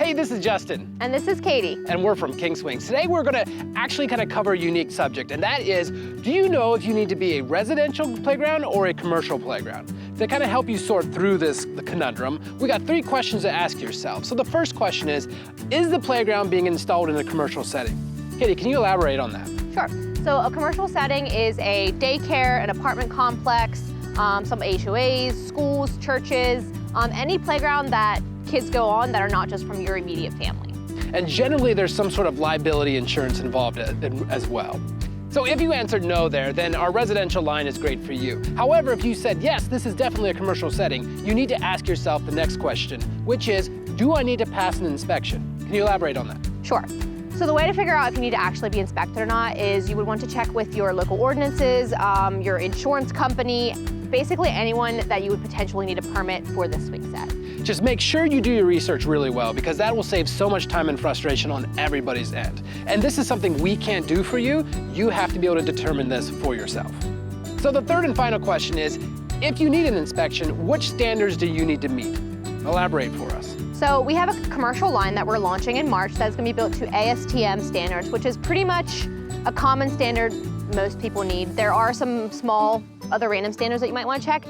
Hey, this is Justin. And this is Katie. And we're from King Swings. Today we're gonna actually kind of cover a unique subject, and that is, do you know if you need to be a residential playground or a commercial playground? To kind of help you sort through the conundrum, we got 3 questions to ask yourself. So the first question is the playground being installed in a commercial setting? Katie, can you elaborate on that? Sure. So a commercial setting is a daycare, an apartment complex, some HOAs, schools, churches, any playground that kids go on that are not just from your immediate family. And generally there's some sort of liability insurance involved as well. So if you answered no there, then our residential line is great for you. However, if you said yes, this is definitely a commercial setting, you need to ask yourself the next question, which is, do I need to pass an inspection? Can you elaborate on that? Sure. So the way to figure out if you need to actually be inspected or not is you would want to check with your local ordinances, your insurance company, basically anyone that you would potentially need a permit for this swing set. Just make sure you do your research really well, because that will save so much time and frustration on everybody's end. And this is something we can't do for you. You have to be able to determine this for yourself. So the third and final question is, if you need an inspection, which standards do you need to meet? Elaborate for us. So we have a commercial line that we're launching in March that's going to be built to ASTM standards, which is pretty much a common standard most people need. There are some small other random standards that you might want to check.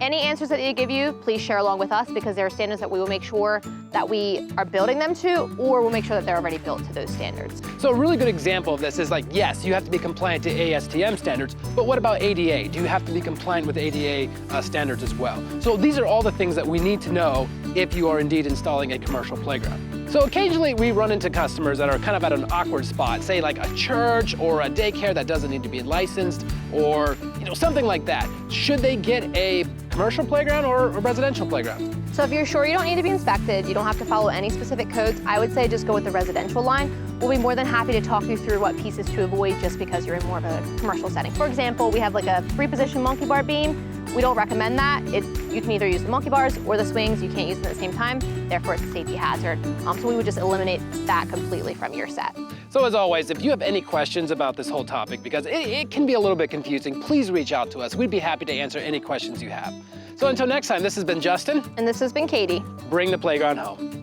Any answers that they give you, please share along with us, because there are standards that we will make sure that we are building them to, or we'll make sure that they're already built to those standards. So a really good example of this is like, yes, you have to be compliant to ASTM standards, but what about ADA? Do you have to be compliant with ADA standards as well? So these are all the things that we need to know if you are indeed installing a commercial playground. So occasionally we run into customers that are kind of at an awkward spot, say like a church or a daycare that doesn't need to be licensed, or something like that. Should they get a commercial playground or a residential playground? So if you're sure you don't need to be inspected, you don't have to follow any specific codes, I would say just go with the residential line. We'll be more than happy to talk you through what pieces to avoid just because you're in more of a commercial setting. For example, we have like a 3-position monkey bar beam. We don't recommend that. You can either use the monkey bars or the swings. You can't use them at the same time. Therefore, it's a safety hazard. So we would just eliminate that completely from your set. So as always, if you have any questions about this whole topic, because it can be a little bit confusing, please reach out to us. We'd be happy to answer any questions you have. So until next time, this has been Justin. And this has been Katie. Bring the playground home.